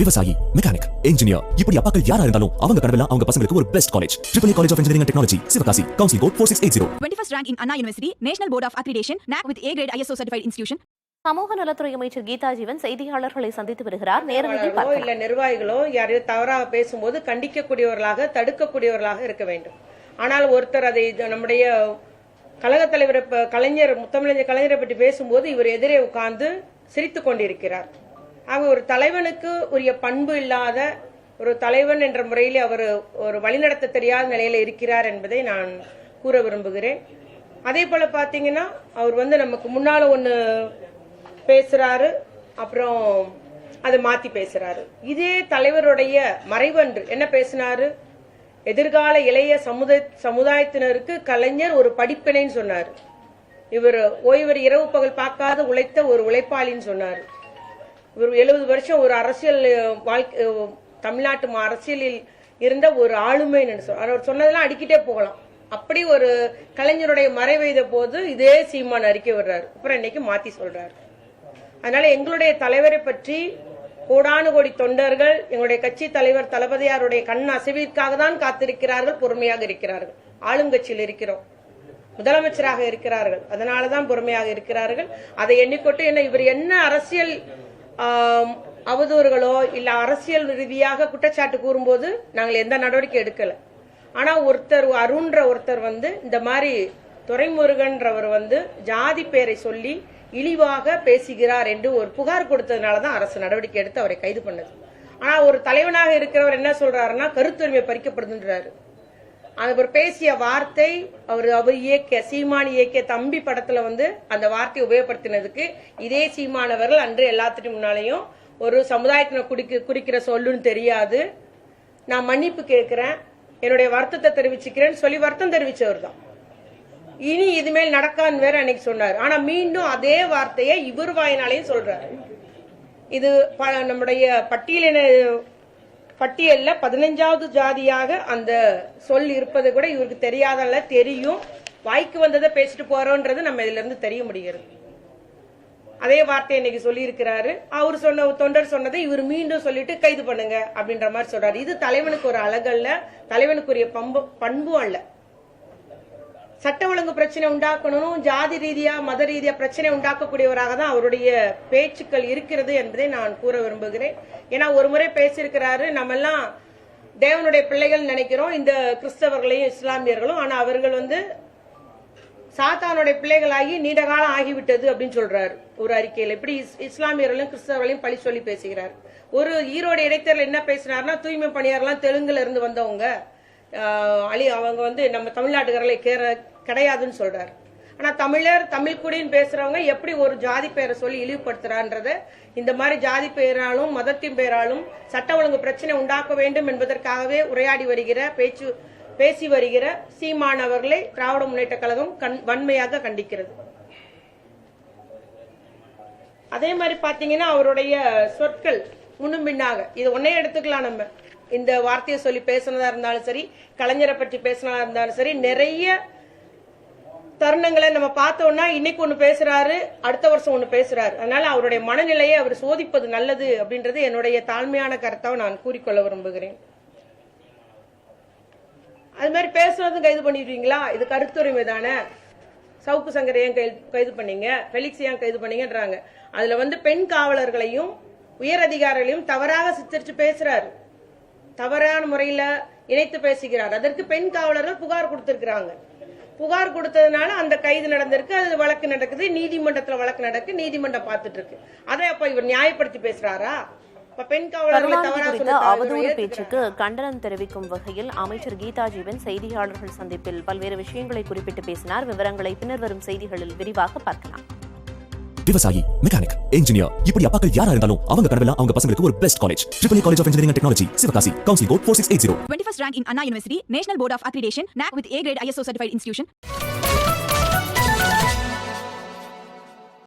விவசாயி, mechanic, engineer, இப்படி அப்பாக்கள் யாரா இருந்தாலும் அவங்க கனவெல்லாம் அவங்க பசங்களுக்கு ஒரு best college. AAA College of Engineering and Technology, Sivakasi. Counseling code 4680. 21st rank in Anna University, National Board of Accreditation, NAC with A grade ISO certified institution. சமூக நலத்துறை அமைச்சர் கீதா ஜீவன் செய்தியாளர்களை சந்தித்து வருகிறார். நேரடியில் பார்க்கலாம். இல்ல நிர்வாகிகளோ யாரையும் தவறாக பேசும்போது கண்டிக்கக்கூடியவர்களாக தடுக்கக்கூடியவர்களாக இருக்க வேண்டும். ஆனால் ஒருத்தர் அதை நம்முடைய கழக தலைவர் கலைஞர் முத்தமிழர் கலைஞரை பற்றி பேசும்போது இவர் எதிரே உட்கார்ந்து சிரித்துக் கொண்டிருக்கிறார். ஆக ஒரு தலைவனுக்கு உரிய பண்பு இல்லாத ஒரு தலைவன் என்ற முறையில் அவர் ஒரு வழிநடத்த தெரியாத நிலையில இருக்கிறார் என்பதை நான் கூற விரும்புகிறேன். அதே போல பாத்தீங்கன்னா அவர் நமக்கு முன்னால ஒண்ணு பேசுறாரு, அப்புறம் அதை மாத்தி பேசுறாரு. இதே தலைவருடைய மறைவன்று என்ன பேசினாரு? எதிர்கால இளைய சமுதாயத்தினருக்கு கலைஞர் ஒரு படிப்பினைன்னு சொன்னார். இவர் ஓய்வர் இரவு பகல் பார்க்காத உழைத்த ஒரு உழைப்பாளின்னு சொன்னார். இவர் 70 வருஷம் ஒரு அரசியல் வாழ்க்கை தமிழ்நாட்டு அரசியலில் இருந்த ஒரு ஆளுமைன்னு சொன்னார். அவர் சொன்னதெல்லாம் அடிக்கிட்டே போகலாம். அப்படி ஒரு கலைஞருடைய மறைவைத போது இதே சீமான் அறிக்கை விடுறாரு, அப்புறம் இன்னைக்கு மாத்தி சொல்றாரு. அதனால எங்களுடைய தலைவரை பற்றி கோடானு கோடி தொண்டர்கள் எங்களுடைய கட்சி தலைவர் தளபதியாருடைய கண் அசைவிற்காக தான் காத்திருக்கிறார்கள், பொறுமையாக இருக்கிறார்கள். ஆளுங்கட்சியில் இருக்கிறோம், முதலமைச்சராக இருக்கிறார்கள், அதனாலதான் பொறுமையாக இருக்கிறார்கள். அதை எண்ணிக்கொண்டு இவர் என்ன அரசியல் அவதூறுகளோ இல்ல அரசியல் ரீதியாக குற்றச்சாட்டு கூறும்போது நாங்கள் எந்த நடவடிக்கை எடுக்கல. ஆனா அருண்ன்ற ஒருத்தர் இந்த மாதிரி துரைமுருகன்றவர் ஜாதி பேரை சொல்லி இழிவாக பேசுகிறார் என்று ஒரு புகார் கொடுத்ததுனாலதான் அரசு நடவடிக்கை எடுத்து அவரை கைது பண்ணது. ஆனா ஒரு தலைவனாக இருக்கிறவர் என்ன சொல்றாருன்னா கருத்துரிமை பறிக்கப்படுதுன்றாரு. அவர் பேசிய வார்த்தை அவர் இயக்கிய சீமான் இயக்கிய தம்பி படத்துல அந்த வார்த்தையை உபயோகப்படுத்தினதுக்கு இதே சீமானவர்கள் அன்று எல்லாத்துக்கும் முன்னாலேயும் ஒரு சமுதாயத்தினர் குறிக்கிற சொல்லுன்னு தெரியாது, நான் மன்னிப்பு கேட்கிறேன், என்னுடைய வருத்தத்தை தெரிவிச்சுக்கிறேன்னு சொல்லி வருத்தம் தெரிவிச்சவர் தான். இனி இதுமேல் நடக்கான்னு வேற அன்னைக்கு சொன்னார். ஆனா மீண்டும் அதே வார்த்தையை இவர் வாயினாலையும் சொல்றாரு. இது நம்முடைய பட்டியல்ல 15வது ஜாதியாக அந்த சொல் இருப்பது கூட இவருக்கு தெரியாதல்ல, தெரியும். வாய்க்கு வந்ததை பேசிட்டு போறோன்றது நம்ம இதுல இருந்து தெரிய முடிகிறது. அதே வார்த்தை இன்னைக்கு சொல்லி இருக்கிறாரு. அவர் தொண்டர் சொன்னதை இவர் மீண்டும் சொல்லிட்டு கைது பண்ணுங்க அப்படின்ற மாதிரி சொல்றாரு. இது தலைவனுக்கு ஒரு அழகல்ல, தலைவனுக்குரிய பண்பும் அல்ல. சட்ட ஒழுங்கு பிரச்சனை உண்டாக்கணும், ஜாதி ரீதியா மத ரீதியா பிரச்சனை உண்டாக்கக்கூடியவராக தான் அவருடைய பேச்சுக்கள் இருக்கிறது என்பதை நான் கூற விரும்புகிறேன். ஏன்னா ஒரு முறை பேசியிருக்கிறாரு, நம்ம எல்லாம் தேவனுடைய பிள்ளைகள் நினைக்கிறோம், இந்த கிறிஸ்தவர்களையும் இஸ்லாமியர்களும். ஆனா அவர்கள் சாத்தானுடைய பிள்ளைகளாகி நீண்ட காலம் ஆகிவிட்டது அப்படின்னு சொல்றாரு ஒரு அறிக்கையில். இப்படி இஸ்லாமியர்களையும் கிறிஸ்தவர்களையும் பழி சொல்லி பேசுகிறார். ஒரு ஈரோடு இடைத்தேர்தல் என்ன பேசினார்னா, தூய்மை பணியாளர்லாம் தெலுங்குல இருந்து வந்தவங்க, அவங்க நம்ம தமிழ்நாட்டுக்காரர்களை கிடையாதுன்னு சொல்றாரு. ஆனா தமிழ் குடின்னு பேசுறவங்க எப்படி ஒரு ஜாதி பெயரை சொல்லி இழிவுபடுத்துறான்றத இந்த மாதிரி ஜாதி பெயராலும் மதத்தின் பெயராலும் சட்ட ஒழுங்கு பிரச்சனை உண்டாக்க வேண்டும் என்பதற்காகவே உரையாடி வருகிற பேசி வருகிற சீமான் அவர்களை திராவிட முன்னேற்ற கழகம் வன்மையாக கண்டிக்கிறது. அதே மாதிரி பாத்தீங்கன்னா அவருடைய சொற்கள் முன்னும் பின்னாக இது ஒன்னே எடுத்துக்கலாம். நம்ம இந்த வார்த்தையை சொல்லி பேசினதா இருந்தாலும் சரி, கலைஞரை பற்றி பேசினதா இருந்தாலும் சரி, நிறைய தருணங்களை நம்ம பார்த்தோம்னா இன்னைக்கு ஒண்ணு பேசுறாரு, அடுத்த வருஷம் ஒண்ணு பேசுறாரு. அதனால அவருடைய மனநிலையை அவர் சோதிப்பது நல்லது அப்படின்றது என்னுடைய தாழ்மையான கருத்தை நான் கூறிக்கொள்ள விரும்புகிறேன். அது மாதிரி பேசுனதும் கைது பண்ணிடுவீங்களா? இது கருத்துரிமை தானே. சவுக்கு சங்கரை ஏன் கைது பண்ணீங்க, பெலிக்ஸ் ஏன் கைது பண்ணீங்கன்றாங்க. அதுல பெண் காவலர்களையும் உயர் அதிகாரிகளையும் தவறாக சித்தரிச்சு பேசுறாரு, தவறான முறையில இணைத்து பேசுகிறார். அதற்கு பெண் காவலர்கள் புகார் கொடுத்திருக்கிறாங்க. புகார் கொடுத்ததுனால அந்த கைது நடந்திருக்கு, அது வழக்கு நடக்குது, நீதிமன்றத்துல வழக்கு நடக்கு, நீதிமன்றம் பார்த்துட்டு இருக்கு. அதை அப்ப இவர் நியாயப்படுத்தி பேசுறாரா? அவதூறு பேச்சுக்கு கண்டனம் தெரிவிக்கும் வகையில் அமைச்சர் கீதா ஜீவன் செய்தியாளர்கள் சந்திப்பில் பல்வேறு விஷயங்களை குறிப்பிட்டு பேசினார். விவரங்களை பின்னர் வரும் செய்திகளில் விரிவாக பார்க்கலாம். விவசாயி, மெக்கானிக், இன்ஜினியர், இப்படி அப்பாக்கள் யாரா இருந்தாலும் அவங்க கனவெல்லாம் அவங்க பசங்களுக்கு ஒரு best college. AAA College of Engineering and Technology, Sivakasi. Counseling code 4680. 21st rank in Anna University, National Board of Accreditation, NAC with A grade ISO certified institution.